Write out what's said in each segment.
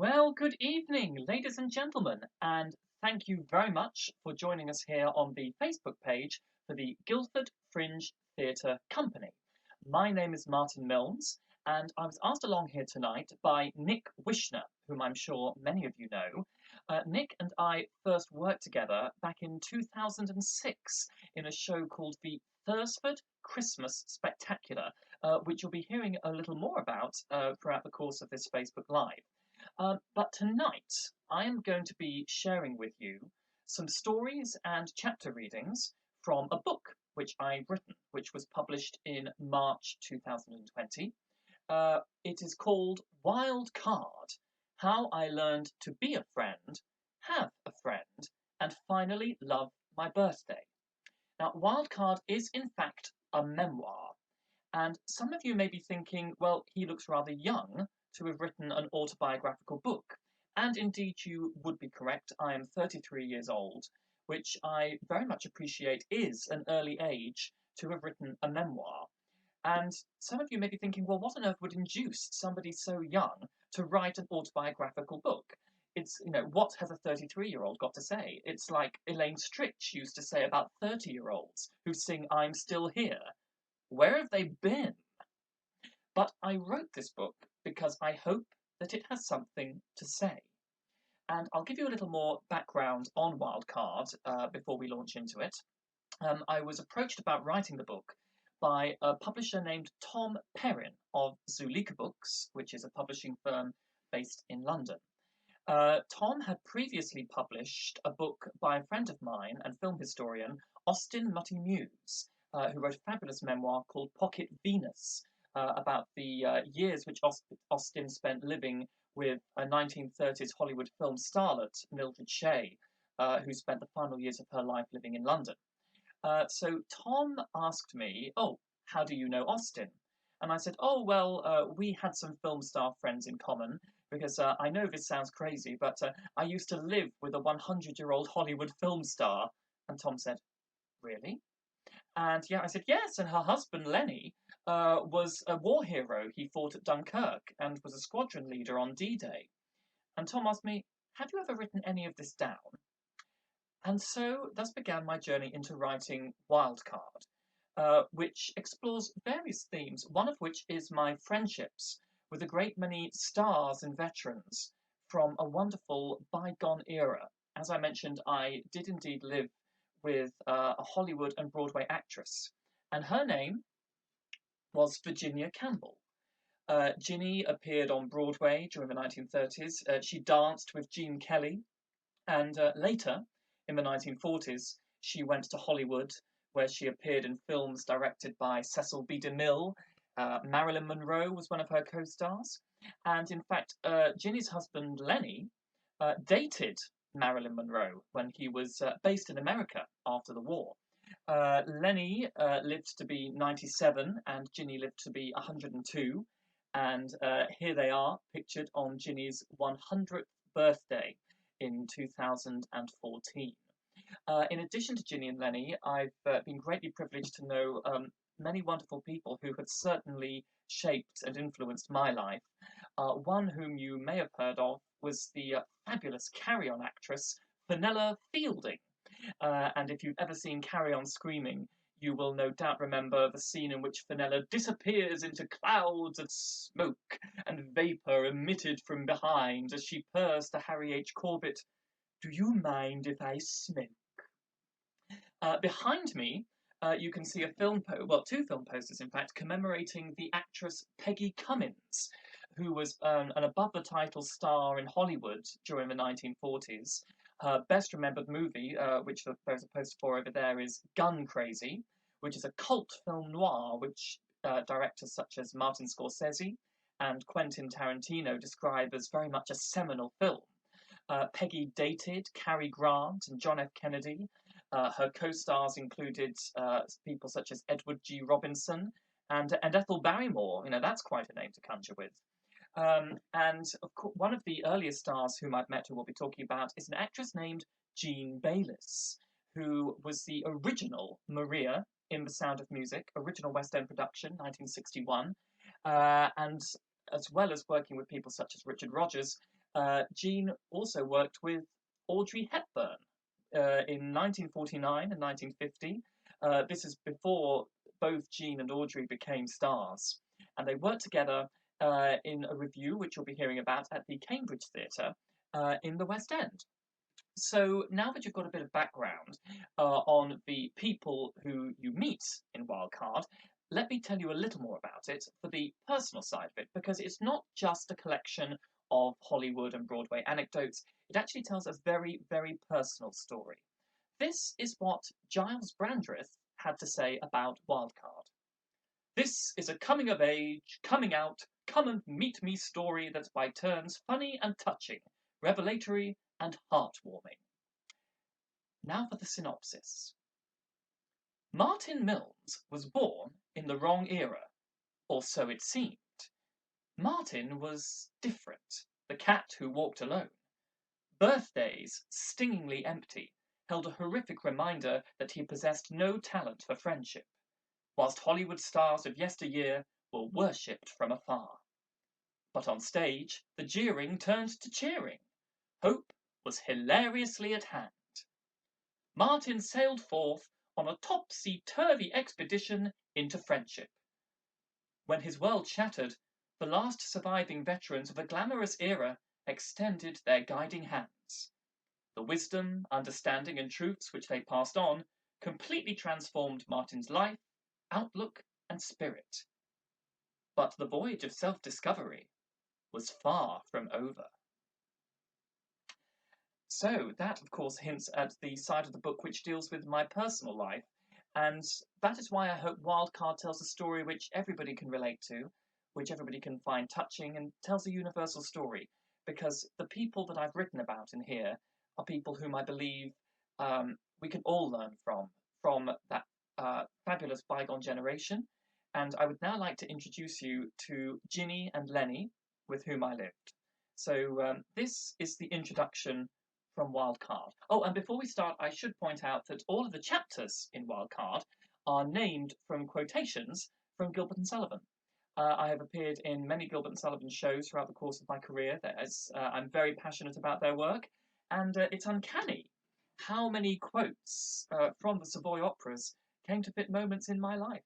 Well, good evening, ladies and gentlemen, and thank you very much for joining us here on the Facebook page for the Guildford Fringe Theatre Company. My name is Martin Milnes, and I was asked along here tonight by Nick Wishner, whom I'm sure many of you know. Nick and I first worked together back in 2006 in a show called the Thursford Christmas Spectacular, which you'll be hearing a little more about throughout the course of this Facebook Live. But tonight, I am going to be sharing with you some stories and chapter readings from a book which I've written, which was published in March 2020. It is called Wild Card: How I Learned to Be a Friend, Have a Friend, and Finally Love My Birthday. Now, Wild Card is in fact a memoir, and some of you may be thinking, well, he looks rather young to have written an autobiographical book. And indeed, you would be correct. I am 33 years old, which I very much appreciate is an early age to have written a memoir. And some of you may be thinking, well, what on earth would induce somebody so young to write an autobiographical book? What has a 33-year-old got to say? It's like Elaine Stritch used to say about 30-year-olds who sing I'm Still Here. Where have they been? But I wrote this book because I hope that it has something to say. And I'll give you a little more background on Wildcard before we launch into it. I was approached about writing the book by a publisher named Tom Perrin of Zulika Books, which is a publishing firm based in London. Tom had previously published a book by a friend of mine and film historian, Austin Mutty Muse, who wrote a fabulous memoir called Pocket Venus, about the years which Austin spent living with a 1930s Hollywood film starlet, Mildred Shea, who spent the final years of her life living in London. So Tom asked me, oh, how do you know Austin? And I said, oh, well, we had some film star friends in common, because I know this sounds crazy, but I used to live with a 100-year-old Hollywood film star. And Tom said, really? And yeah, I said, yes, and her husband, Lenny, was a war hero. He fought at Dunkirk and was a squadron leader on D-Day. And Tom asked me, have you ever written any of this down? And so thus began my journey into writing Wildcard, which explores various themes, one of which is my friendships with a great many stars and veterans from a wonderful bygone era. As I mentioned, I did indeed live with a Hollywood and Broadway actress, and her name was Virginia Campbell. Ginny appeared on Broadway during the 1930s. She danced with Gene Kelly, and later, in the 1940s, she went to Hollywood, where she appeared in films directed by Cecil B. DeMille. Marilyn Monroe was one of her co-stars. And in fact, Ginny's husband, Lenny, dated Marilyn Monroe when he was based in America after the war. Lenny lived to be 97 and Ginny lived to be 102. And here they are, pictured on Ginny's 100th birthday in 2014. In addition to Ginny and Lenny, I've been greatly privileged to know many wonderful people who have certainly shaped and influenced my life. One whom you may have heard of was the fabulous Carry On actress, Fenella Fielding. And if you've ever seen Carry On Screaming, you will no doubt remember the scene in which Fenella disappears into clouds of smoke and vapour emitted from behind as she purrs to Harry H. Corbett, "Do you mind if I smoke?" Behind me, you can see two film posters, in fact, commemorating the actress Peggy Cummins, who was an above-the-title star in Hollywood during the 1940s. Her best remembered movie, which there's a poster for over there, is Gun Crazy, which is a cult film noir which directors such as Martin Scorsese and Quentin Tarantino describe as very much a seminal film. Peggy dated Cary Grant and John F. Kennedy. Her co-stars included people such as Edward G. Robinson and Ethel Barrymore. That's quite a name to conjure with. And of course, one of the earliest stars whom I've met, who we'll be talking about, is an actress named Jean Bayliss, who was the original Maria in The Sound of Music, original West End production, 1961, and as well as working with people such as Richard Rodgers, Jean also worked with Audrey Hepburn in 1949 and 1950. This is before both Jean and Audrey became stars. And they worked together in a review, which you'll be hearing about, at the Cambridge Theatre in the West End. So now that you've got a bit of background on the people who you meet in Wildcard, let me tell you a little more about it for the personal side of it, because it's not just a collection of Hollywood and Broadway anecdotes. It actually tells a very, very personal story. This is what Giles Brandreth had to say about Wildcard. This is a coming of age, coming out, come and meet me story that's by turns funny and touching, revelatory and heartwarming. Now for the synopsis. Martin Milnes was born in the wrong era, or so it seemed. Martin was different, the cat who walked alone. Birthdays, stingingly empty, held a horrific reminder that he possessed no talent for friendship, whilst Hollywood stars of yesteryear were worshipped from afar. But on stage, the jeering turned to cheering. Hope was hilariously at hand. Martin sailed forth on a topsy-turvy expedition into friendship. When his world shattered, the last surviving veterans of a glamorous era extended their guiding hands. The wisdom, understanding, and truths which they passed on completely transformed Martin's life, outlook, and spirit. But the voyage of self-discovery was far from over. So that, of course, hints at the side of the book which deals with my personal life, and that is why I hope Wildcard tells a story which everybody can relate to, which everybody can find touching, and tells a universal story, because the people that I've written about in here are people whom I believe we can all learn from that fabulous bygone generation. And I would now like to introduce you to Ginny and Lenny, with whom I lived. So this is the introduction from Wildcard. Oh, and before we start, I should point out that all of the chapters in Wildcard are named from quotations from Gilbert and Sullivan. I have appeared in many Gilbert and Sullivan shows throughout the course of my career. I'm very passionate about their work, and it's uncanny how many quotes from the Savoy operas came to fit moments in my life.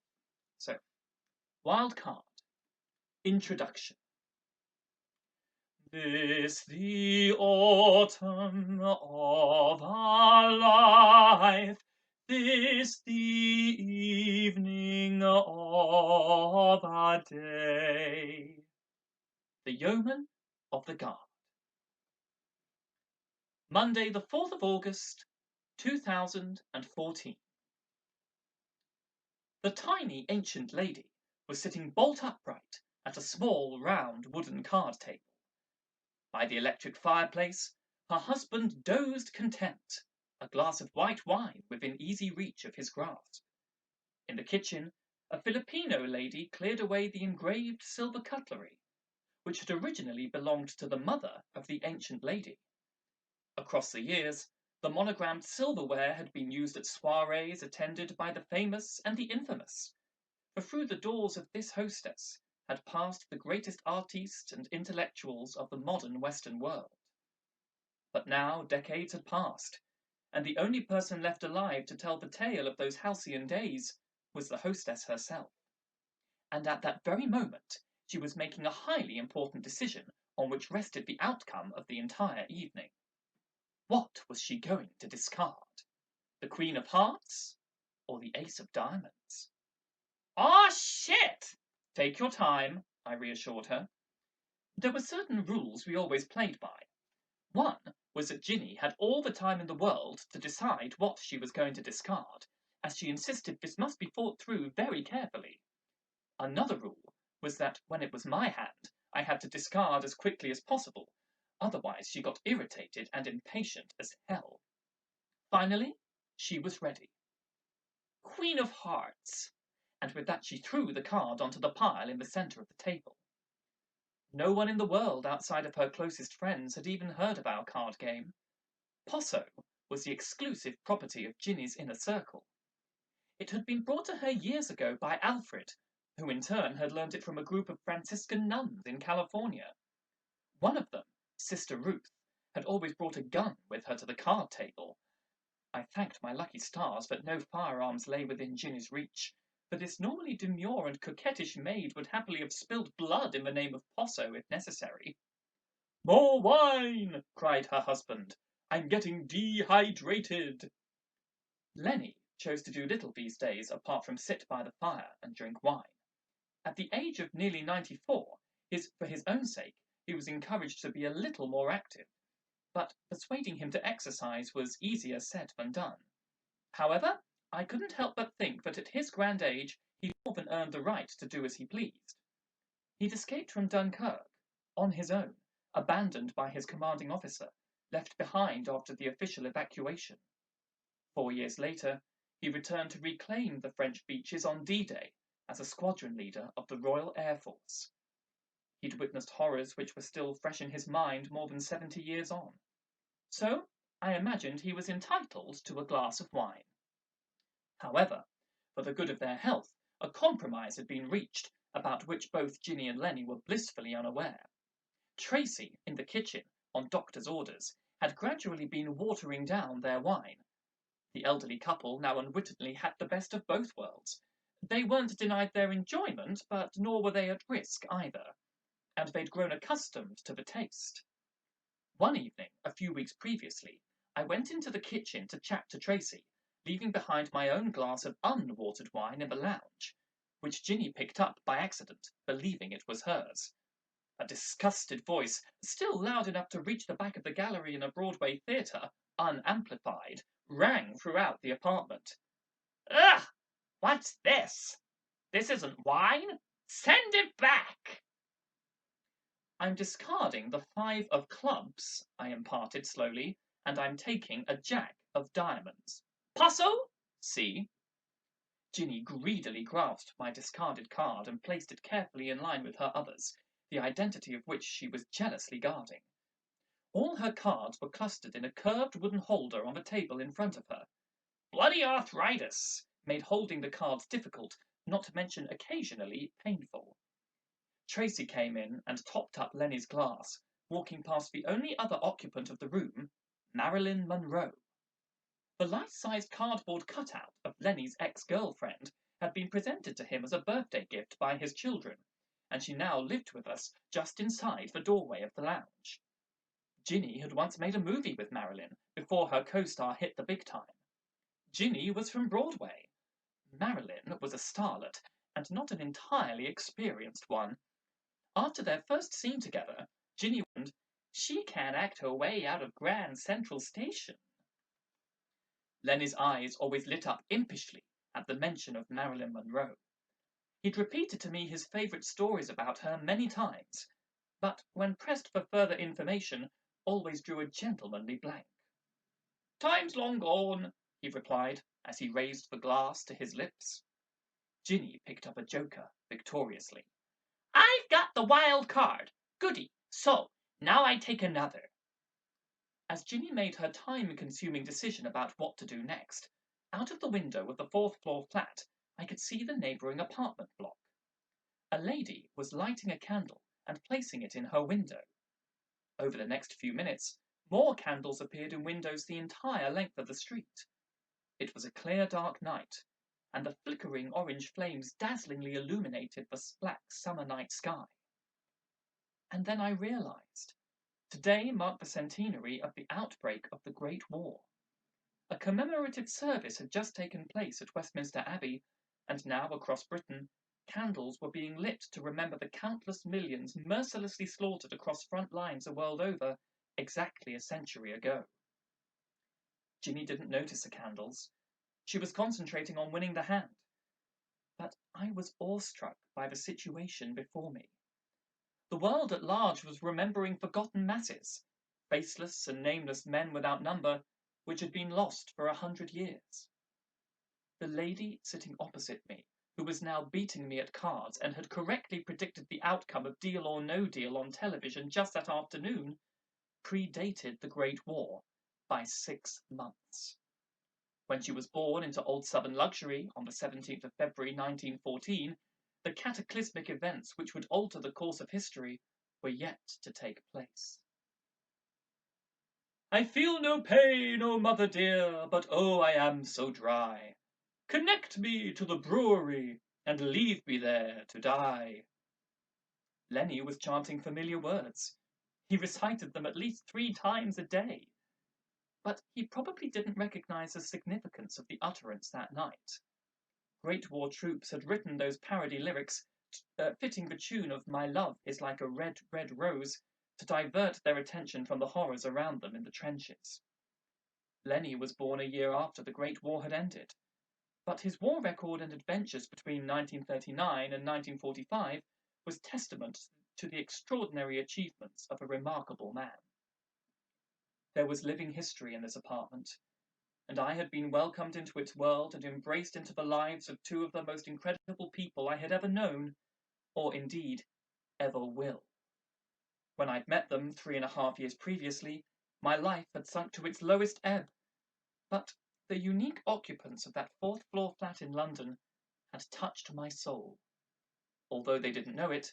So, Wildcard. Introduction. This the autumn of our life, this the evening of our day. The Yeoman of the Guard. Monday, the 4th of August, 2014. The tiny ancient lady was sitting bolt upright at a small round wooden card table. By the electric fireplace, her husband dozed content, a glass of white wine within easy reach of his grasp. In the kitchen, a Filipino lady cleared away the engraved silver cutlery, which had originally belonged to the mother of the ancient lady. Across the years, the monogrammed silverware had been used at soirees attended by the famous and the infamous, for through the doors of this hostess had passed the greatest artistes and intellectuals of the modern Western world. But now decades had passed, and the only person left alive to tell the tale of those halcyon days was the hostess herself. And at that very moment, she was making a highly important decision on which rested the outcome of the entire evening. What was she going to discard? The Queen of Hearts or the Ace of Diamonds? "Ah, shit! Take your time," I reassured her. There were certain rules we always played by. One was that Ginny had all the time in the world to decide what she was going to discard, as she insisted this must be thought through very carefully. Another rule was that when it was my hand, I had to discard as quickly as possible, otherwise she got irritated and impatient as hell. Finally, she was ready. Queen of Hearts, and with that she threw the card onto the pile in the centre of the table. No one in the world outside of her closest friends had even heard of our card game. Posso was the exclusive property of Ginny's inner circle. It had been brought to her years ago by Alfred, who in turn had learnt it from a group of Franciscan nuns in California. One of them Sister Ruth had always brought a gun with her to the card table. I thanked my lucky stars that no firearms lay within Ginny's reach, for this normally demure and coquettish maid would happily have spilled blood in the name of Posso if necessary. "More wine!" cried her husband. "I'm getting dehydrated." Lenny chose to do little these days apart from sit by the fire and drink wine. At the age of nearly 94, for his own sake, he was encouraged to be a little more active, but persuading him to exercise was easier said than done. However, I couldn't help but think that at his grand age he more than earned the right to do as he pleased. He'd escaped from Dunkirk, on his own, abandoned by his commanding officer, left behind after the official evacuation. 4 years later, he returned to reclaim the French beaches on D-Day as a squadron leader of the Royal Air Force. He'd witnessed horrors which were still fresh in his mind more than 70 years on. So, I imagined he was entitled to a glass of wine. However, for the good of their health, a compromise had been reached, about which both Ginny and Lenny were blissfully unaware. Tracy, in the kitchen, on doctor's orders, had gradually been watering down their wine. The elderly couple now unwittingly had the best of both worlds. They weren't denied their enjoyment, but nor were they at risk either, and they'd grown accustomed to the taste. One evening, a few weeks previously, I went into the kitchen to chat to Tracy, leaving behind my own glass of unwatered wine in the lounge, which Ginny picked up by accident, believing it was hers. A disgusted voice, still loud enough to reach the back of the gallery in a Broadway theatre, unamplified, rang throughout the apartment. "Ugh! What's this? This isn't wine! Send it back!" "I'm discarding the 5 of clubs," I imparted slowly, "and I'm taking a jack of diamonds. Posso? See?" Ginny greedily grasped my discarded card and placed it carefully in line with her others, the identity of which she was jealously guarding. All her cards were clustered in a curved wooden holder on the table in front of her. Bloody arthritis made holding the cards difficult, not to mention occasionally painful. Tracy came in and topped up Lenny's glass, walking past the only other occupant of the room, Marilyn Monroe. The life-sized cardboard cutout of Lenny's ex-girlfriend had been presented to him as a birthday gift by his children, and she now lived with us just inside the doorway of the lounge. Ginny had once made a movie with Marilyn before her co-star hit the big time. Ginny was from Broadway. Marilyn was a starlet, and not an entirely experienced one. After their first scene together, Ginny went, "She can't act her way out of Grand Central Station." Lenny's eyes always lit up impishly at the mention of Marilyn Monroe. He'd repeated to me his favourite stories about her many times, but when pressed for further information, always drew a gentlemanly blank. "Time's long gone," he replied, as he raised the glass to his lips. Ginny picked up a joker victoriously. "I've got the wild card. Goody. So, now I take another." As Ginny made her time-consuming decision about what to do next, out of the window of the 4th-floor flat, I could see the neighbouring apartment block. A lady was lighting a candle and placing it in her window. Over the next few minutes, more candles appeared in windows the entire length of the street. It was a clear, dark night, and the flickering orange flames dazzlingly illuminated the black summer night sky. And then I realised. Today marked the centenary of the outbreak of the Great War. A commemorative service had just taken place at Westminster Abbey, and now across Britain, candles were being lit to remember the countless millions mercilessly slaughtered across front lines the world over exactly a century ago. Ginny didn't notice the candles. She was concentrating on winning the hand. But I was awestruck by the situation before me. The world at large was remembering forgotten masses, faceless and nameless men without number, which had been lost for 100 years. The lady sitting opposite me, who was now beating me at cards and had correctly predicted the outcome of Deal or No Deal on television just that afternoon, predated the Great War by 6 months. When she was born into old Southern luxury on the 17th of February 1914, the cataclysmic events which would alter the course of history were yet to take place. I feel no pain, oh mother dear, but oh I am so dry. Connect me to the brewery, and leave me there to die. Lenny was chanting familiar words. He recited them at least 3 times a day. But he probably didn't recognize the significance of the utterance that night. Great War troops had written those parody lyrics, fitting the tune of My love is like a red, red rose, to divert their attention from the horrors around them in the trenches. Lenny was born a year after the Great War had ended, but his war record and adventures between 1939 and 1945 was testament to the extraordinary achievements of a remarkable man. There was living history in this apartment, and I had been welcomed into its world and embraced into the lives of two of the most incredible people I had ever known, or indeed, ever will. When I'd met them 3.5 years previously, my life had sunk to its lowest ebb, but the unique occupants of that fourth-floor flat in London had touched my soul. Although they didn't know it,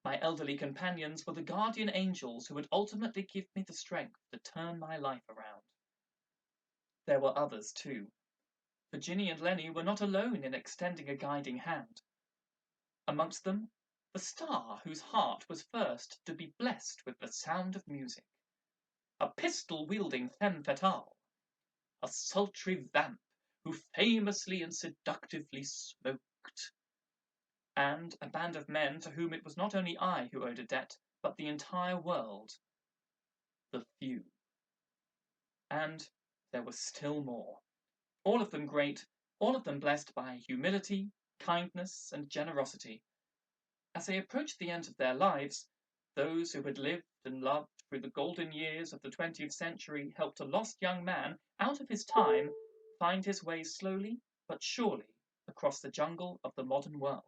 my elderly companions were the guardian angels who would ultimately give me the strength to turn my life around. There were others too. For Ginny and Lenny were not alone in extending a guiding hand. Amongst them, the star whose heart was first to be blessed with the sound of music, a pistol-wielding femme fatale, a sultry vamp who famously and seductively smoked, and a band of men to whom it was not only I who owed a debt, but the entire world, the few. And there was still more. All of them great, all of them blessed by humility, kindness, and generosity. As they approached the end of their lives, those who had lived and loved through the golden years of the 20th century helped a lost young man out of his time find his way slowly but surely across the jungle of the modern world.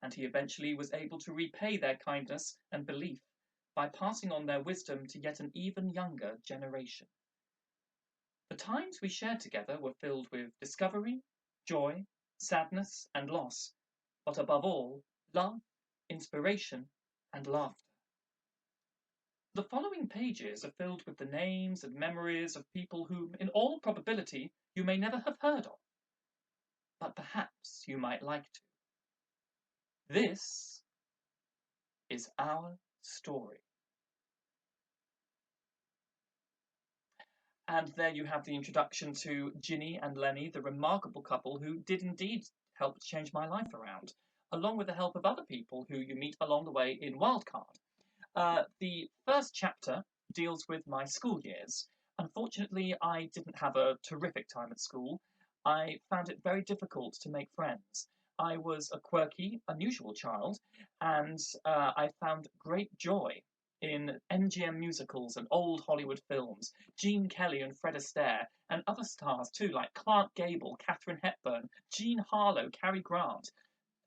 And he eventually was able to repay their kindness and belief by passing on their wisdom to yet an even younger generation. The times we shared together were filled with discovery, joy, sadness, and loss, but above all, love, inspiration, and laughter. The following pages are filled with the names and memories of people whom, in all probability, you may never have heard of, but perhaps you might like to. This is our story. And there you have the introduction to Ginny and Lenny, the remarkable couple who did indeed help change my life around, along with the help of other people who you meet along the way in Wildcard. The first chapter deals with my school years. Unfortunately, I didn't have a terrific time at school. I found it very difficult to make friends. I was a quirky, unusual child, and I found great joy in MGM musicals and old Hollywood films, Gene Kelly and Fred Astaire, and other stars too, like Clark Gable, Katharine Hepburn, Jean Harlow, Cary Grant.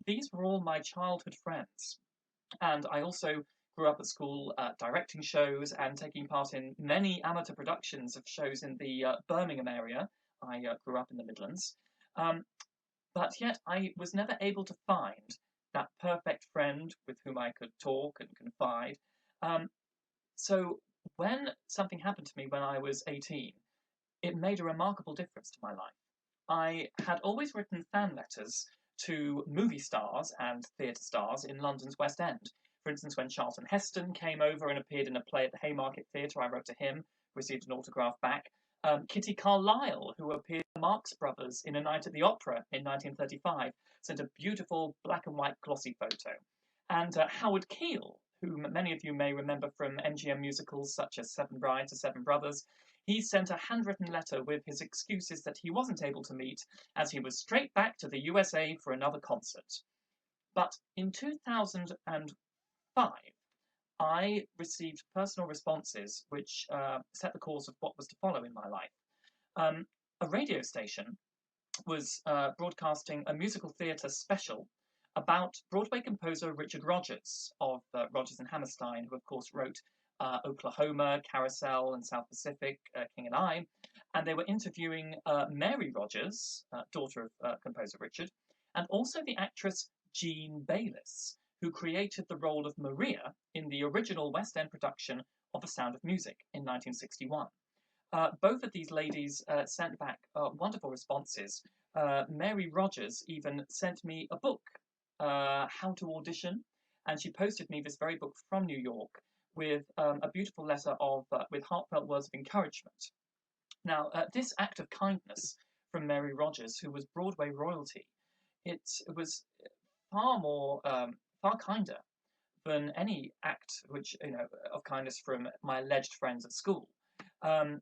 These were all my childhood friends. And I also grew up at school directing shows and taking part in many amateur productions of shows in the Birmingham area. I grew up in the Midlands. But yet I was never able to find that perfect friend with whom I could talk and confide. So when something happened to me when I was 18, it made a remarkable difference to my life. I had always written fan letters to movie stars and theatre stars in London's West End. For instance, when Charlton Heston came over and appeared in a play at the Haymarket Theatre, I wrote to him, received an autograph back. Kitty Carlisle, who appeared in Marx Brothers in A Night at the Opera in 1935, sent a beautiful black and white glossy photo. And Howard Keel, who many of you may remember from MGM musicals such as Seven Brides or Seven Brothers, he sent a handwritten letter with his excuses that he wasn't able to meet as he was straight back to the USA for another concert. But in 2005, I received personal responses which set the course of what was to follow in my life. A radio station was broadcasting a musical theatre special about Broadway composer Richard Rodgers of Rodgers and Hammerstein, who of course wrote Oklahoma, Carousel, and South Pacific, King and I. And they were interviewing Mary Rodgers, daughter of composer Richard, and also the actress Jean Bayliss, who created the role of Maria in the original West End production of The Sound of Music in 1961. Both of these ladies sent back wonderful responses. Mary Rogers even sent me a book, How to Audition, and she posted me this very book from New York with a beautiful letter with heartfelt words of encouragement. Now, this act of kindness from Mary Rogers, who was Broadway royalty, it was far kinder than any act of kindness from my alleged friends at school. And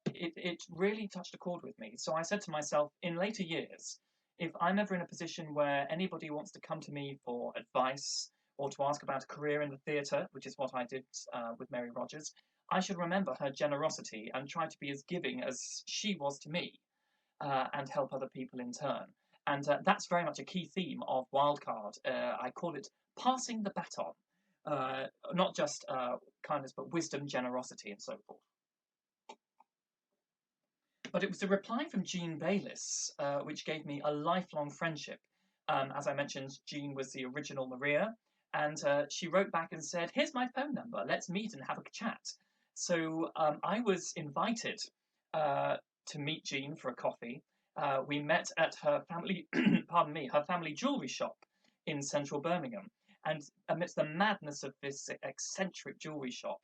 it really touched a chord with me. So I said to myself, in later years, if I'm ever in a position where anybody wants to come to me for advice or to ask about a career in the theatre, which is what I did with Mary Rogers, I should remember her generosity and try to be as giving as she was to me, and help other people in turn. And that's very much a key theme of Wildcard. I call it passing the baton. Not just kindness, but wisdom, generosity, and so forth. But it was a reply from Jean Bayliss, which gave me a lifelong friendship. As I mentioned, Jean was the original Maria, and she wrote back and said, "Here's my phone number. Let's meet and have a chat." So I was invited to meet Jean for a coffee. We met at her family, pardon me, her family jewellery shop in central Birmingham. And amidst the madness of this eccentric jewellery shop,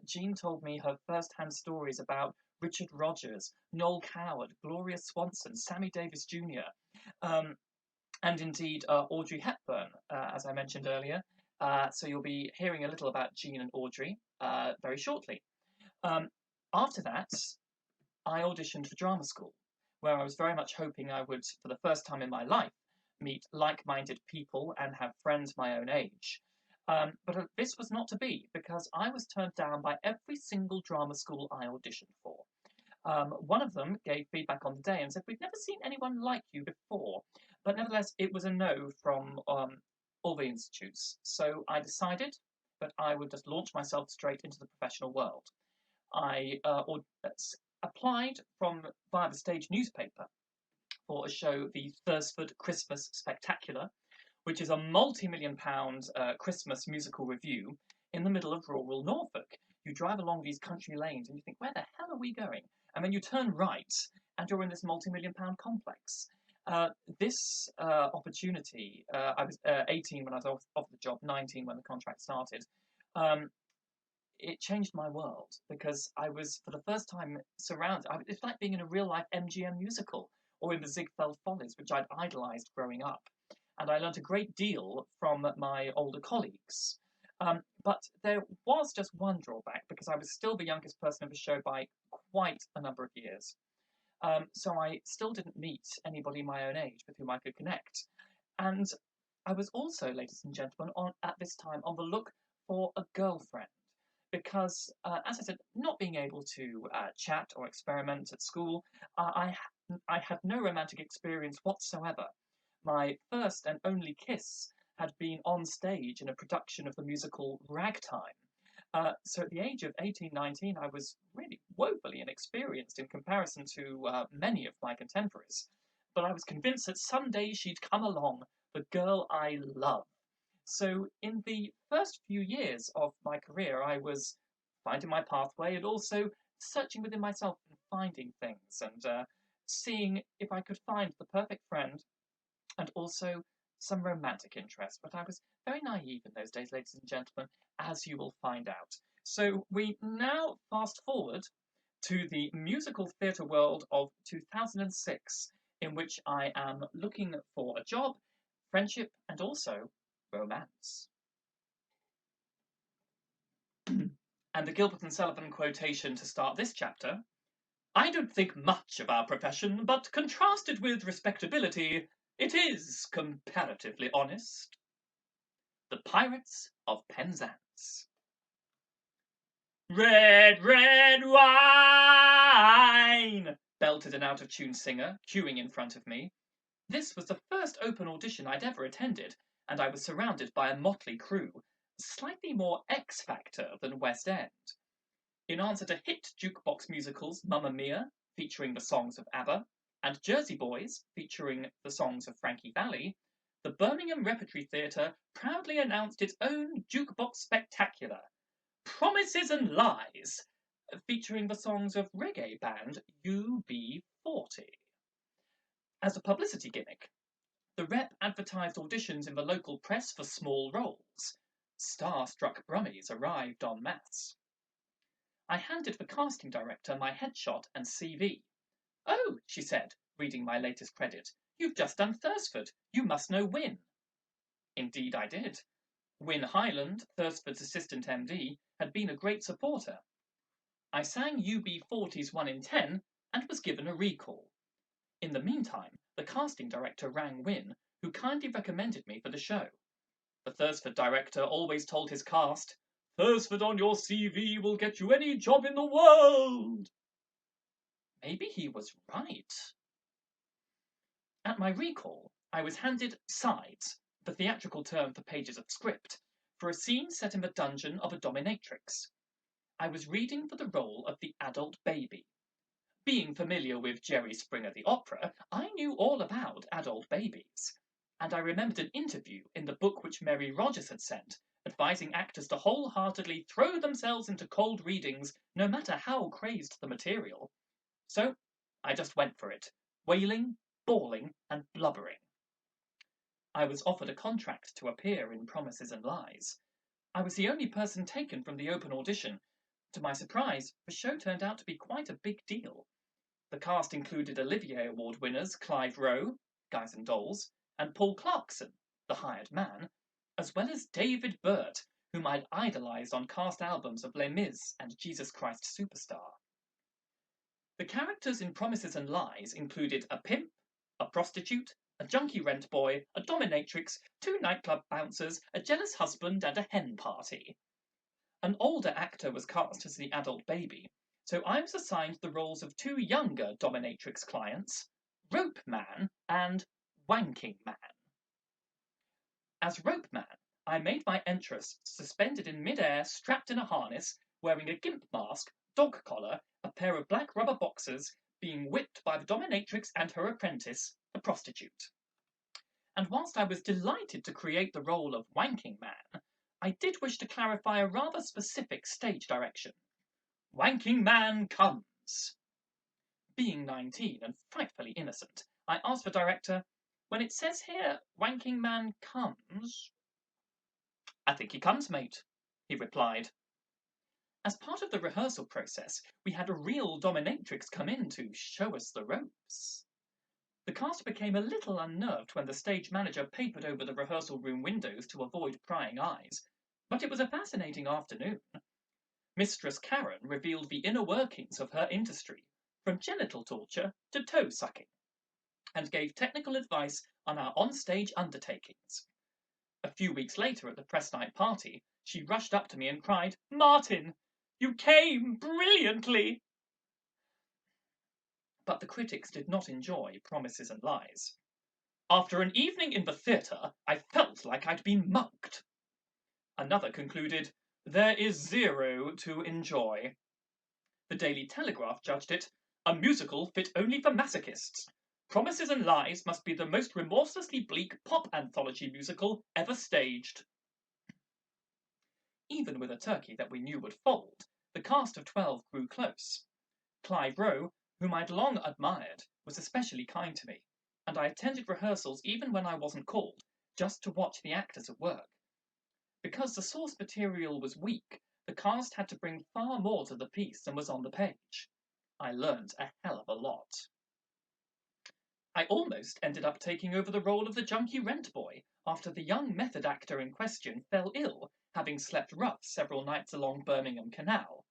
Jean told me her first-hand stories about Richard Rogers, Noel Coward, Gloria Swanson, Sammy Davis Jr., and indeed Audrey Hepburn, as I mentioned earlier. So you'll be hearing a little about Jean and Audrey very shortly. After that, I auditioned for drama school, where I was very much hoping I would, for the first time in my life, meet like-minded people and have friends my own age. But this was not to be, because I was turned down by every single drama school I auditioned for. One of them gave feedback on the day and said, "We've never seen anyone like you before." But nevertheless, it was a no from all the institutes. So I decided that I would just launch myself straight into the professional world. I applied via the stage newspaper for a show, the Thursford Christmas Spectacular, which is a multi-million-pound Christmas musical revue in the middle of rural Norfolk. You drive along these country lanes and you think, where the hell are we going? And then you turn right and you're in this multi-million-pound complex. This opportunity, I was 18 when I was off the job, 19 when the contract started. It changed my world because I was, for the first time, surrounded. It's like being in a real-life MGM musical or in the Ziegfeld Follies, which I'd idolised growing up. And I learned a great deal from my older colleagues. But there was just one drawback, because I was still the youngest person of the show by quite a number of years. So I still didn't meet anybody my own age with whom I could connect. And I was also, ladies and gentlemen, at this time on the look for a girlfriend. Because, as I said, not being able to chat or experiment at school, I had no romantic experience whatsoever. My first and only kiss had been on stage in a production of the musical Ragtime. So at the age of 18, 19, I was really woefully inexperienced in comparison to many of my contemporaries. But I was convinced that someday she'd come along, the girl I love. So in the first few years of my career, I was finding my pathway and also searching within myself and finding things and seeing if I could find the perfect friend and also some romantic interest. But I was very naive in those days, ladies and gentlemen, as you will find out. So we now fast forward to the musical theatre world of 2006, in which I am looking for a job, friendship, and also romance. And the Gilbert and Sullivan quotation to start this chapter: "I don't think much of our profession, but contrasted with respectability, it is comparatively honest." The Pirates of Penzance. "Red, red wine!" belted an out-of-tune singer, queuing in front of me. This was the first open audition I'd ever attended, and I was surrounded by a motley crew, slightly more X Factor than West End. In answer to hit jukebox musicals Mamma Mia, featuring the songs of ABBA, and Jersey Boys, featuring the songs of Frankie Valli, the Birmingham Repertory Theatre proudly announced its own jukebox spectacular, Promises and Lies. featuring the songs of reggae band UB40. As a publicity gimmick, the rep advertised auditions in the local press for small roles. Star-struck Brummies arrived en masse. I handed the casting director my headshot and CV. "Oh," she said, reading my latest credit, "you've just done Thursford. You must know Wynne." Indeed I did. Wynne Highland, Thursford's assistant MD, had been a great supporter. I sang UB40's 1 in 10 and was given a recall. In the meantime, the casting director rang Wynne, who kindly recommended me for the show. The Thursford director always told his cast, "Thursford on your CV will get you any job in the world." Maybe he was right. At my recall, I was handed sides, the theatrical term for pages of script, for a scene set in the dungeon of a dominatrix. I was reading for the role of the adult baby. Being familiar with Jerry Springer the Opera, I knew all about adult babies. And I remembered an interview in the book which Mary Rogers had sent, advising actors to wholeheartedly throw themselves into cold readings, no matter how crazed the material. So I just went for it, wailing, bawling, and blubbering. I was offered a contract to appear in Promises and Lies. I was the only person taken from the open audition. To my surprise, the show turned out to be quite a big deal. The cast included Olivier Award winners Clive Rowe, Guys and Dolls, and Paul Clarkson, The Hired Man, as well as David Burt, whom I'd idolised on cast albums of Les Mis and Jesus Christ Superstar. The characters in Promises and Lies included a pimp, a prostitute, a junkie rent boy, a dominatrix, 2 nightclub bouncers, a jealous husband, and a hen party. An older actor was cast as the adult baby, so I was assigned the roles of 2 younger dominatrix clients, Rope Man and Wanking Man. As Rope Man, I made my entrance suspended in mid-air, strapped in a harness, wearing a gimp mask, dog collar, a pair of black rubber boxers, being whipped by the dominatrix and her apprentice, the prostitute. And whilst I was delighted to create the role of Wanking Man, I did wish to clarify a rather specific stage direction. Wanking Man comes. Being 19 and frightfully innocent, I asked the director, "When it says here, Wanking Man comes?" "I think he comes, mate," he replied. As part of the rehearsal process, we had a real dominatrix come in to show us the ropes. The cast became a little unnerved when the stage manager papered over the rehearsal room windows to avoid prying eyes, but it was a fascinating afternoon. Mistress Karen revealed the inner workings of her industry, from genital torture to toe sucking, and gave technical advice on our on-stage undertakings. A few weeks later at the press night party, she rushed up to me and cried, "Martin, you came brilliantly!" But the critics did not enjoy Promises and Lies. "After an evening in the theatre, I felt like I'd been mugged." Another concluded, "There is zero to enjoy." The Daily Telegraph judged it, "A musical fit only for masochists. Promises and Lies must be the most remorselessly bleak pop anthology musical ever staged." Even with a turkey that we knew would fold, the cast of 12 grew close. Clive Rowe, whom I'd long admired, was especially kind to me, and I attended rehearsals even when I wasn't called, just to watch the actors at work. Because the source material was weak, the cast had to bring far more to the piece than was on the page. I learned a hell of a lot. I almost ended up taking over the role of the junkie rent boy after the young method actor in question fell ill, having slept rough several nights along Birmingham Canal.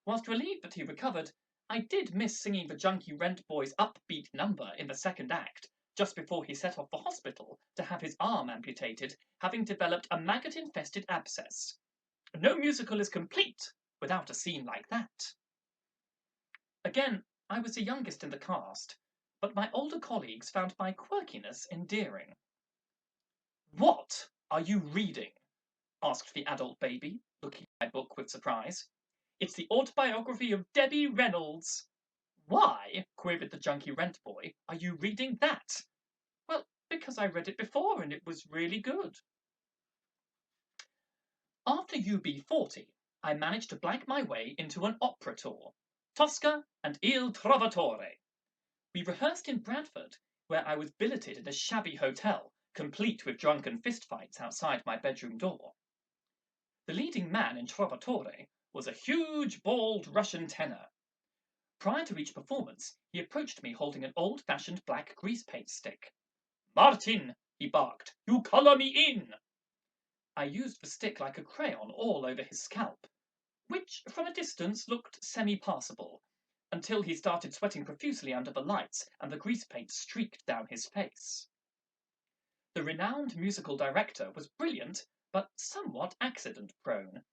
Whilst relieved that he recovered, I did miss singing the junkie rent boy's upbeat number in the second act, just before he set off for hospital to have his arm amputated, having developed a maggot-infested abscess. No musical is complete without a scene like that. Again, I was the youngest in the cast, but my older colleagues found my quirkiness endearing. "What are you reading?" asked the adult baby, looking at my book with surprise. "It's the autobiography of Debbie Reynolds." "Why," queried the junkie rent boy, "are you reading that?" "Well, because I read it before and it was really good." After UB40, I managed to blag my way into an opera tour, Tosca and Il Trovatore. We rehearsed in Bradford, where I was billeted in a shabby hotel, complete with drunken fistfights outside my bedroom door. The leading man in Trovatore was a huge, bald Russian tenor. Prior to each performance, he approached me holding an old-fashioned black grease paint stick. "Martin," he barked, "you colour me in!" I used the stick like a crayon all over his scalp, which from a distance looked semi-passable, until he started sweating profusely under the lights and the grease paint streaked down his face. The renowned musical director was brilliant, but somewhat accident-prone.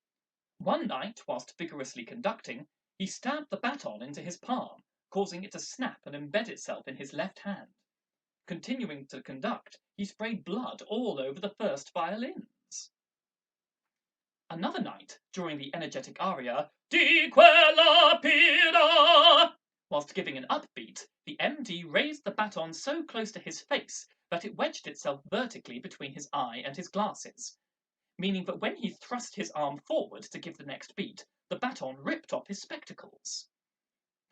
One night, whilst vigorously conducting, he stabbed the baton into his palm, causing it to snap and embed itself in his left hand. Continuing to conduct, he sprayed blood all over the first violins. Another night, during the energetic aria, Di quella pira, whilst giving an upbeat, the MD raised the baton so close to his face that it wedged itself vertically between his eye and his glasses, meaning that when he thrust his arm forward to give the next beat, the baton ripped off his spectacles.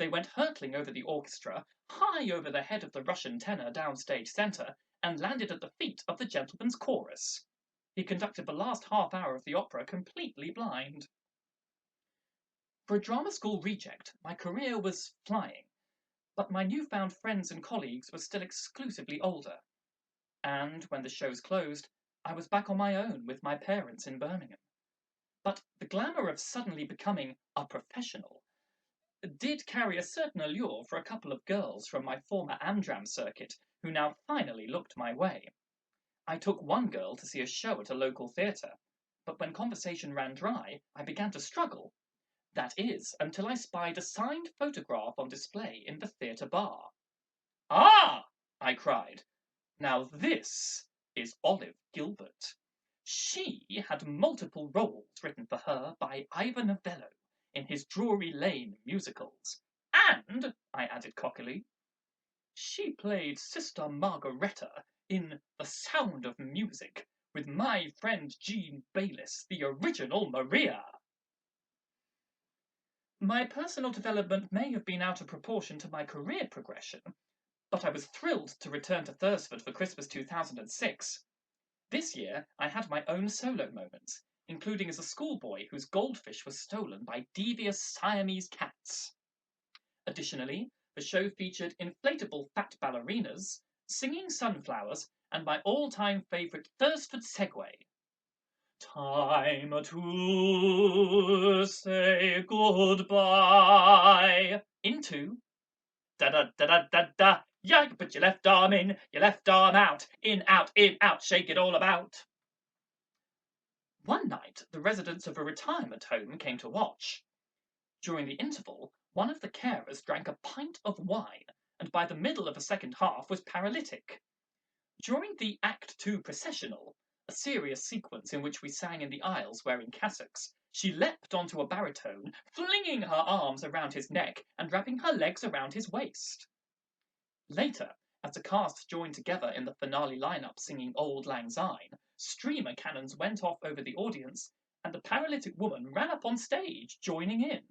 They went hurtling over the orchestra, high over the head of the Russian tenor downstage centre, and landed at the feet of the gentlemen's chorus. He conducted the last half hour of the opera completely blind. For a drama school reject, my career was flying, but my newfound friends and colleagues were still exclusively older. And when the shows closed, I was back on my own with my parents in Birmingham. But the glamour of suddenly becoming a professional did carry a certain allure for a couple of girls from my former Amdram circuit who now finally looked my way. I took one girl to see a show at a local theatre, but when conversation ran dry, I began to struggle. That is, until I spied a signed photograph on display in the theatre bar. "Ah!" I cried. "Now this is Olive Gilbert. She had multiple roles written for her by Ivor Novello in his Drury Lane musicals. And," I added cockily, "she played Sister Margaretta in The Sound of Music with my friend Jean Bayliss, the original Maria." My personal development may have been out of proportion to my career progression, but I was thrilled to return to Thursford for Christmas 2006. This year, I had my own solo moments, including as a schoolboy whose goldfish was stolen by devious Siamese cats. Additionally, the show featured inflatable fat ballerinas, singing sunflowers, and my all-time favourite Thursford segue. "Time to say goodbye," into da-da-da-da-da-da, yeah, you put your left arm in, your left arm out, in, out, shake it all about. One night, the residents of a retirement home came to watch. During the interval, one of the carers drank a pint of wine, and by the middle of the second half was paralytic. During the Act 2 processional, a serious sequence in which we sang in the aisles wearing cassocks, she leapt onto a baritone, flinging her arms around his neck and wrapping her legs around his waist. Later, as the cast joined together in the finale lineup singing Auld Lang Syne, streamer cannons went off over the audience, and the paralytic woman ran up on stage, joining in.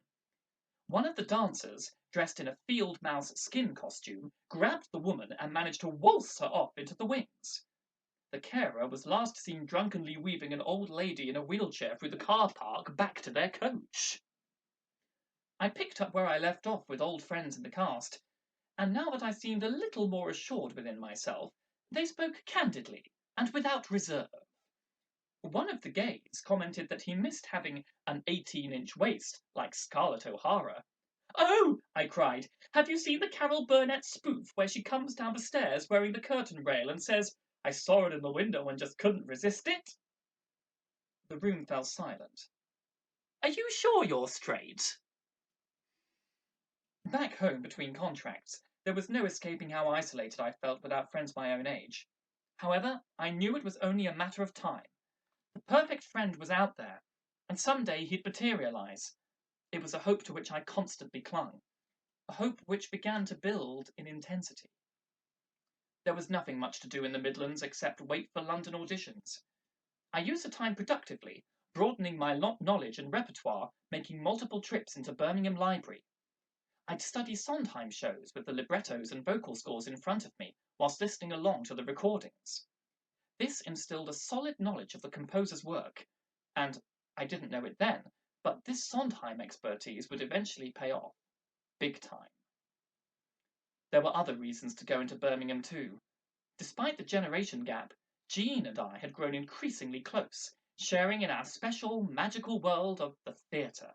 One of the dancers, dressed in a field mouse skin costume, grabbed the woman and managed to waltz her off into the wings. The carer was last seen drunkenly weaving an old lady in a wheelchair through the car park back to their coach. I picked up where I left off with old friends in the cast, and now that I seemed a little more assured within myself, they spoke candidly and without reserve. One of the gays commented that he missed having an 18-inch waist, like Scarlett O'Hara. "Oh," I cried, "have you seen the Carol Burnett spoof where she comes down the stairs wearing the curtain rail and says, 'I saw it in the window and just couldn't resist it'?" The room fell silent. "Are you sure you're straight?" Back home between contracts, there was no escaping how isolated I felt without friends my own age. However, I knew it was only a matter of time. The perfect friend was out there, and someday he'd materialise. It was a hope to which I constantly clung, a hope which began to build in intensity. There was nothing much to do in the Midlands except wait for London auditions. I used the time productively, broadening my knowledge and repertoire, making multiple trips into Birmingham Library. I'd study Sondheim shows with the librettos and vocal scores in front of me, whilst listening along to the recordings. This instilled a solid knowledge of the composer's work, and I didn't know it then, but this Sondheim expertise would eventually pay off, big time. There were other reasons to go into Birmingham too. Despite the generation gap, Jean and I had grown increasingly close, sharing in our special, magical world of the theatre.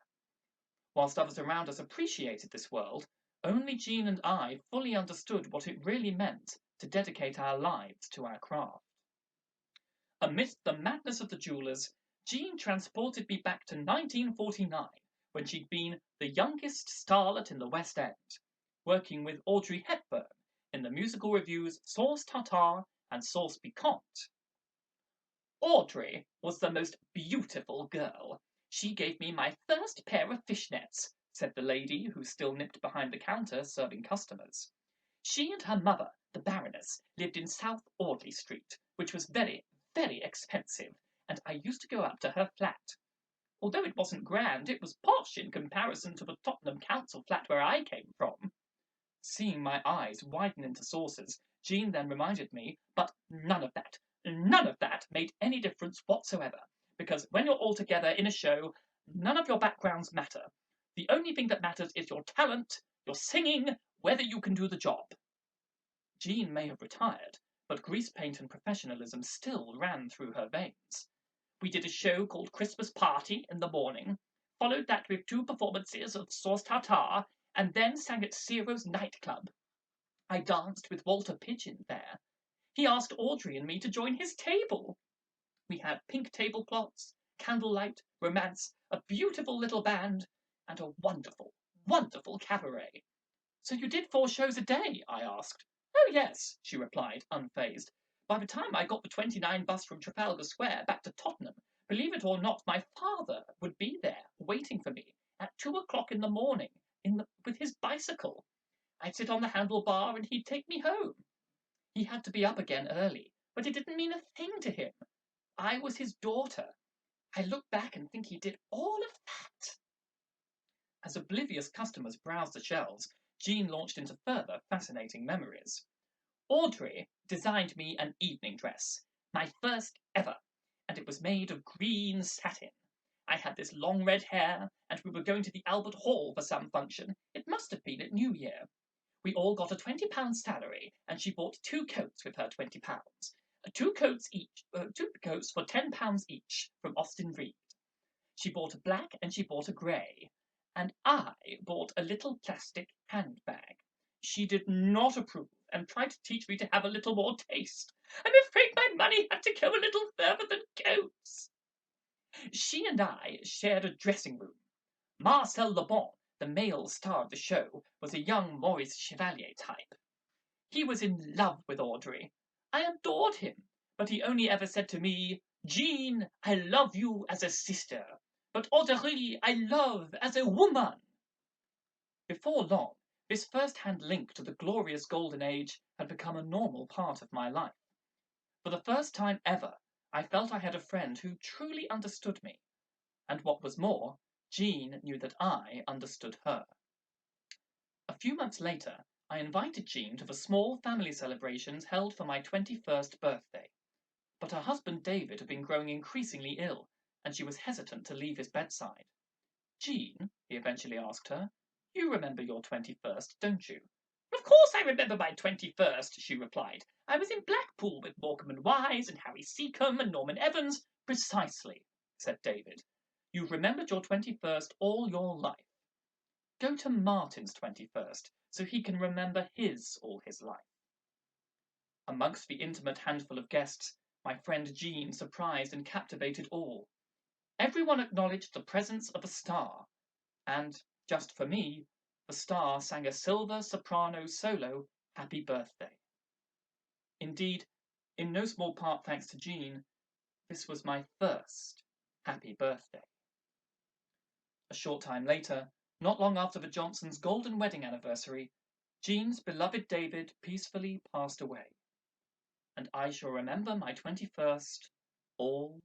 Whilst others around us appreciated this world, only Jean and I fully understood what it really meant to dedicate our lives to our craft. Amidst the madness of the jewellers, Jean transported me back to 1949, when she'd been the youngest starlet in the West End, working with Audrey Hepburn in the musical revues Sauce Tartare and Sauce Piquante. Audrey was the most beautiful girl. She gave me my first pair of fishnets, said the lady who still nipped behind the counter serving customers. She and her mother, the Baroness, lived in South Audley Street, which was very, very expensive, and I used to go up to her flat. Although it wasn't grand, it was posh in comparison to the Tottenham Council flat where I came from. Seeing my eyes widen into saucers, Jean then reminded me, but none of that made any difference whatsoever, because when you're all together in a show, none of your backgrounds matter. The only thing that matters is your talent, your singing, whether you can do the job. Jean may have retired, but grease paint and professionalism still ran through her veins. We did a show called Christmas Party in the morning, followed that with 2 performances of Sauce Tartare, and then sang at Ciro's nightclub. I danced with Walter Pigeon there. He asked Audrey and me to join his table. We had pink tablecloths, candlelight, romance, a beautiful little band, and a wonderful, wonderful cabaret. So you did 4 shows a day? I asked. Oh yes, she replied, unfazed. By the time I got the 29 bus from Trafalgar Square back to Tottenham, believe it or not, my father would be there, waiting for me, at 2 o'clock in the morning, with his bicycle. I'd sit on the handlebar and he'd take me home. He had to be up again early, but it didn't mean a thing to him. I was his daughter. I look back and think he did all of that. As oblivious customers browsed the shelves, Jean launched into further fascinating memories. Audrey designed me an evening dress, my first ever, and it was made of green satin. I had this long red hair, and we were going to the Albert Hall for some function. It must have been at New Year. We all got a £20 salary, and she bought 2 coats with her £20. 2 coats for £10 each from Austin Reed. She bought a black and she bought a grey, and I bought a little plastic handbag. She did not approve and tried to teach me to have a little more taste. I'm afraid my money had to go a little further than coats. She and I shared a dressing room. Marcel Le Bon, the male star of the show, was a young Maurice Chevalier type. He was in love with Audrey. I adored him, but he only ever said to me, Jean, I love you as a sister, but Audrey I love as a woman. Before long, this first-hand link to the glorious golden age had become a normal part of my life. For the first time ever, I felt I had a friend who truly understood me, and what was more, Jean knew that I understood her. A few months later, I invited Jean to the small family celebrations held for my 21st birthday. But her husband David had been growing increasingly ill, and she was hesitant to leave his bedside. Jean, he eventually asked her, you remember your 21st, don't you? Of course I remember my 21st, she replied. I was in Blackpool with Morecambe and Wise and Harry Seacombe and Norman Evans. Precisely, said David. You've remembered your 21st all your life. Go to Martin's 21st, so he can remember his all his life. Amongst the intimate handful of guests, my friend Jean surprised and captivated all. Everyone acknowledged the presence of a star, and, just for me, the star sang a silver soprano solo, Happy Birthday. Indeed, in no small part thanks to Jean, this was my first happy birthday. A short time later, not long after the Johnsons' golden wedding anniversary, Jean's beloved David peacefully passed away. And I shall remember my 21st all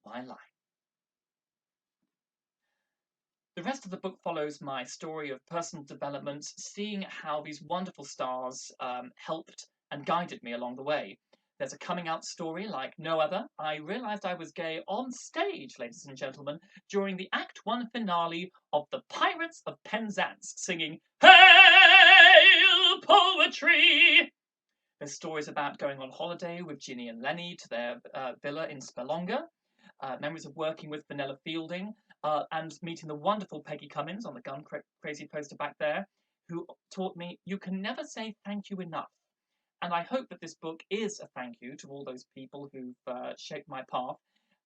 my life. The rest of the book follows my story of personal development, seeing how these wonderful stars helped and guided me along the way. There's a coming out story like no other. I realised I was gay on stage, ladies and gentlemen, during the Act 1 finale of The Pirates of Penzance, singing Hail Poetry! There's stories about going on holiday with Ginny and Lenny to their villa in Spelonga, memories of working with Vanilla Fielding, and meeting the wonderful Peggy Cummins on the Gun Crazy poster back there, who taught me you can never say thank you enough. And I hope that this book is a thank you to all those people who've shaped my path.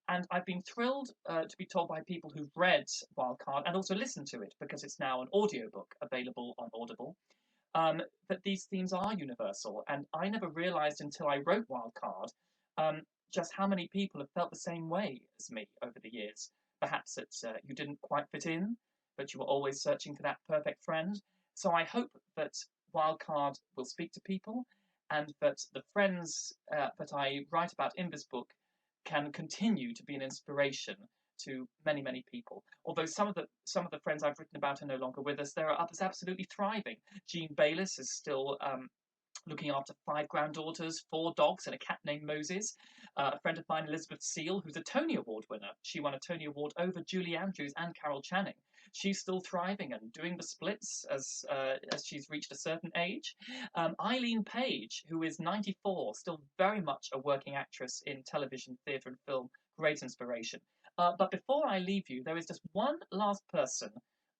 And I've been thrilled to be told by people who've read Wildcard and also listened to it, because it's now an audiobook available on Audible, that these themes are universal. And I never realised until I wrote Wildcard just how many people have felt the same way as me over the years. Perhaps that you didn't quite fit in, but you were always searching for that perfect friend. So I hope that Wildcard will speak to people, and that the friends that I write about in this book can continue to be an inspiration to many, many people. Although some of the friends I've written about are no longer with us, there are others absolutely thriving. Jean Bayliss is still looking after 5 granddaughters, 4 dogs, and a cat named Moses. A friend of mine, Elizabeth Seal, who's a Tony Award winner. She won a Tony Award over Julie Andrews and Carol Channing. She's still thriving and doing the splits as she's reached a certain age. Eileen Page, who is 94, still very much a working actress in television, theatre and film. Great inspiration. But before I leave you, there is just one last person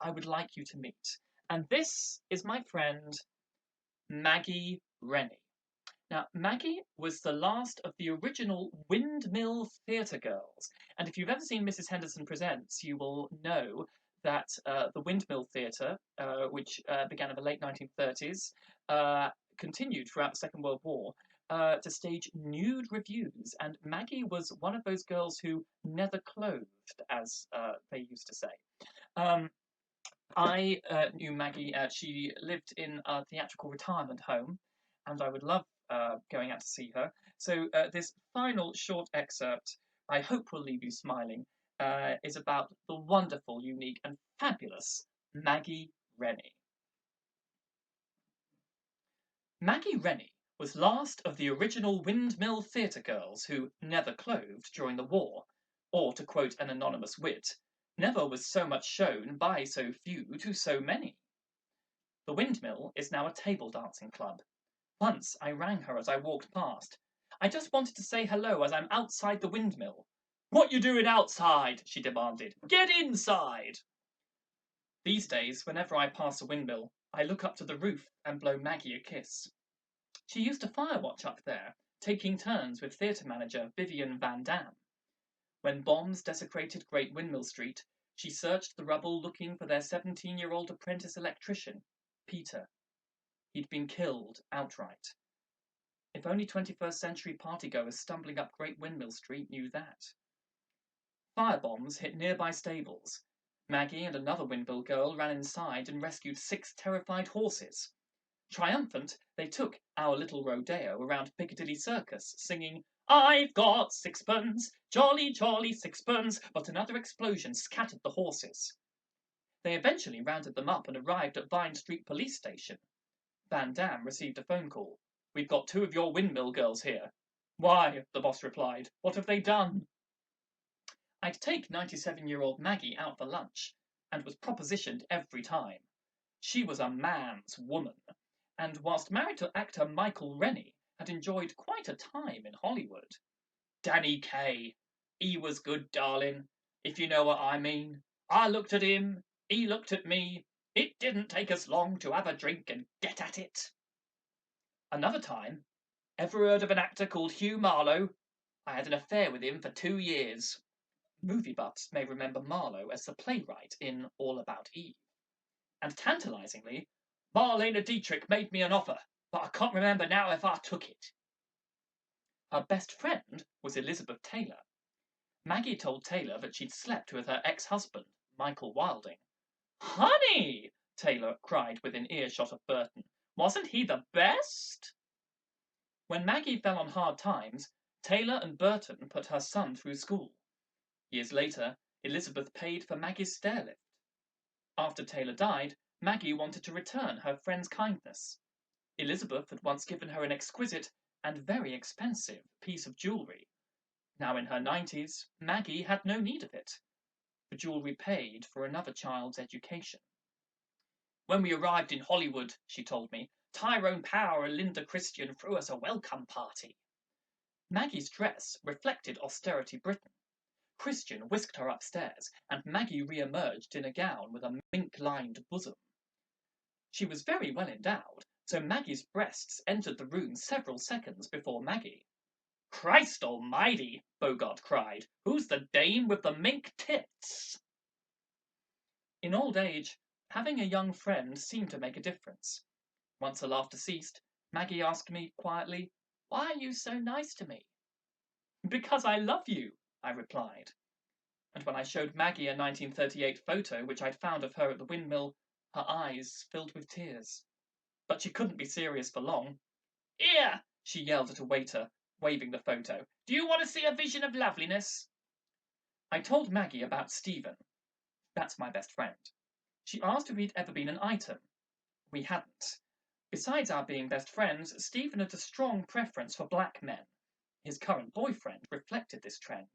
I would like you to meet. And this is my friend, Maggie Rennie. Now, Maggie was the last of the original Windmill Theatre girls. And if you've ever seen Mrs. Henderson Presents, you will know that the Windmill Theatre, which began in the late 1930s, continued throughout the Second World War to stage nude revues. And Maggie was one of those girls who never clothed, as they used to say. I knew Maggie. She lived in a theatrical retirement home, and I would love going out to see her. So this final short excerpt, I hope will leave you smiling, is about the wonderful, unique, and fabulous Maggie Rennie. Maggie Rennie was last of the original Windmill Theatre girls who never clothed during the war, or, to quote an anonymous wit, never was so much shown by so few to so many. The Windmill is now a table dancing club. Once I rang her as I walked past. I just wanted to say hello as I'm outside the Windmill. What you doing outside? She demanded. Get inside! These days, whenever I pass a windmill, I look up to the roof and blow Maggie a kiss. She used to fire watch up there, taking turns with theatre manager Vivian Van Dam. When bombs desecrated Great Windmill Street, she searched the rubble looking for their 17-year-old apprentice electrician, Peter. He'd been killed outright. If only 21st century partygoers stumbling up Great Windmill Street knew that. Firebombs hit nearby stables. Maggie and another Windmill girl ran inside and rescued 6 terrified horses. Triumphant, they took Our Little Rodeo around Piccadilly Circus, singing, I've got sixpence, jolly, jolly sixpence, but another explosion scattered the horses. They eventually rounded them up and arrived at Vine Street Police Station. Van Dam received a phone call. We've got 2 of your Windmill girls here. Why, the boss replied, what have they done? I'd take 97-year-old Maggie out for lunch, and was propositioned every time. She was a man's woman, and whilst married to actor Michael Rennie, had enjoyed quite a time in Hollywood. Danny Kaye. He was good, darling, if you know what I mean. I looked at him, he looked at me. It didn't take us long to have a drink and get at it. Another time, ever heard of an actor called Hugh Marlowe? I had an affair with him for 2 years. Movie buffs may remember Marlowe as the playwright in All About Eve. And tantalisingly, Marlene Dietrich made me an offer, but I can't remember now if I took it. Her best friend was Elizabeth Taylor. Maggie told Taylor that she'd slept with her ex-husband, Michael Wilding. Honey, Taylor cried within earshot of Burton. Wasn't he the best? When Maggie fell on hard times, Taylor and Burton put her son through school. Years later, Elizabeth paid for Maggie's stairlift. After Taylor died, Maggie wanted to return her friend's kindness. Elizabeth had once given her an exquisite and very expensive piece of jewellery. Now in her 90s, Maggie had no need of it. The jewellery paid for another child's education. When we arrived in Hollywood, she told me, Tyrone Power and Linda Christian threw us a welcome party. Maggie's dress reflected austerity Britain. Christian whisked her upstairs, and Maggie re-emerged in a gown with a mink-lined bosom. She was very well endowed, so Maggie's breasts entered the room several seconds before Maggie. Christ almighty, Bogart cried. Who's the dame with the mink tits? In old age, having a young friend seemed to make a difference. Once the laughter ceased, Maggie asked me quietly, Why are you so nice to me? Because I love you, I replied. And when I showed Maggie a 1938 photo which I'd found of her at the windmill, her eyes filled with tears. But she couldn't be serious for long. Here, she yelled at a waiter, waving the photo. Do you want to see a vision of loveliness? I told Maggie about Stephen. That's my best friend. She asked if he'd ever been an item. We hadn't. Besides our being best friends, Stephen had a strong preference for black men. His current boyfriend reflected this trend.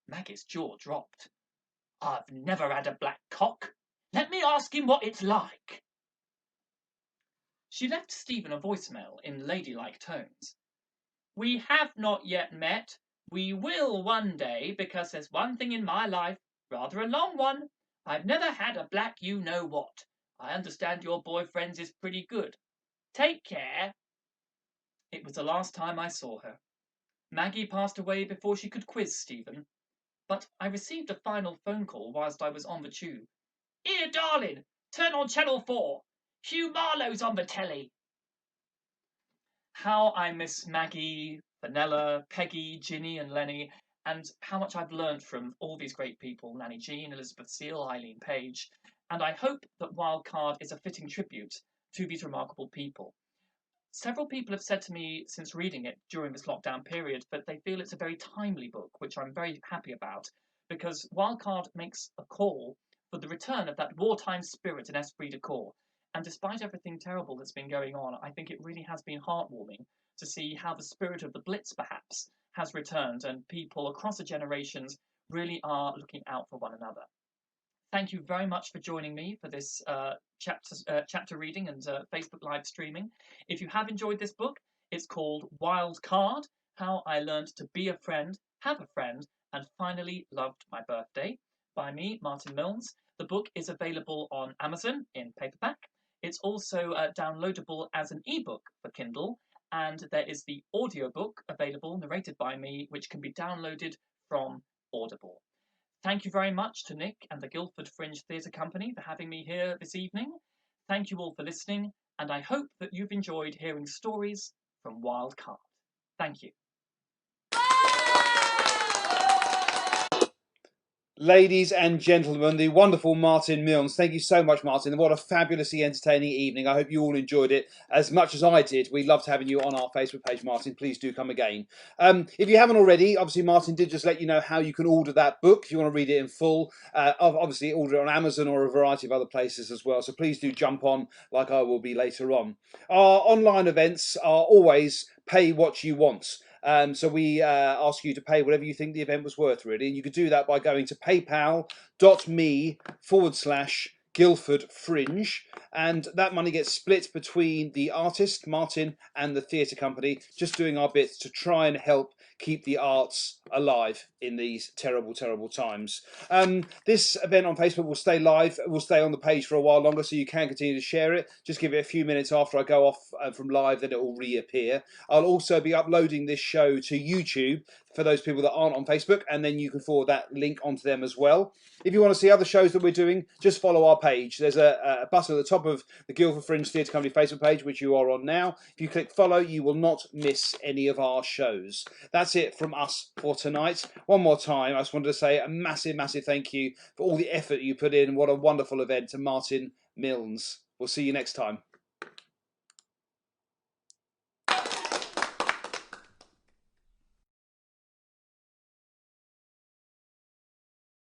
Maggie's jaw dropped. I've never had a black cock. Let me ask him what it's like. She left Stephen a voicemail in ladylike tones. We have not yet met. We will one day, because there's one thing in my life, rather a long one. I've never had a black you-know-what. I understand your boyfriend's is pretty good. Take care. It was the last time I saw her. Maggie passed away before she could quiz Stephen. But I received a final phone call whilst I was on the tube. Here, darling, turn on Channel 4. Hugh Marlowe's on the telly. How I miss Maggie, Vanilla, Peggy, Ginny and Lenny, and how much I've learned from all these great people, Nanny Jean, Elizabeth Seal, Eileen Page, and I hope that Wildcard is a fitting tribute to these remarkable people. Several people have said to me since reading it during this lockdown period that they feel it's a very timely book, which I'm very happy about, because Wildcard makes a call for the return of that wartime spirit and esprit de corps. And despite everything terrible that's been going on, I think it really has been heartwarming to see how the spirit of the Blitz, perhaps, has returned and people across the generations really are looking out for one another. Thank you very much for joining me for this chapter reading and Facebook live streaming. If you have enjoyed this book, it's called Wild Card, How I Learned to Be a Friend, Have a Friend, and Finally Loved My Birthday, by me, Martin Milnes. The book is available on Amazon in paperback. It's also downloadable as an ebook for Kindle, and there is the audiobook available, narrated by me, which can be downloaded from Audible. Thank you very much to Nick and the Guildford Fringe Theatre Company for having me here this evening. Thank you all for listening, and I hope that you've enjoyed hearing stories from Wildcard. Thank you. Ladies and gentlemen, the wonderful Martin Milnes. Thank you so much, Martin. What a fabulously entertaining evening. I hope you all enjoyed it as much as I did. We loved having you on our Facebook page, Martin. Please do come again. If you haven't already, obviously Martin did just let you know how you can order that book if you want to read it in full. Obviously order it on Amazon or a variety of other places as well. So please do jump on like I will be later on. Our online events are always pay what you want. So we ask you to pay whatever you think the event was worth, really. And you could do that by going to paypal.me/Guildford Fringe, and that money gets split between the artist, Martin, and the theatre company, just doing our bit to try and help keep the arts alive in these terrible, terrible times. This event on Facebook will stay live, will stay on the page for a while longer, so you can continue to share it. Just give it a few minutes after I go off from live, then it will reappear. I'll also be uploading this show to YouTube for those people that aren't on Facebook, and then you can forward that link onto them as well. If you want to see other shows that we're doing, just follow our page. There's a button at the top of the Guildford Fringe Theatre Company Facebook page, which you are on now. If you click follow, you will not miss any of our shows. That's it from us for tonight. One more time, I just wanted to say a massive, massive thank you for all the effort you put in. What a wonderful event to Martin Milnes. We'll see you next time.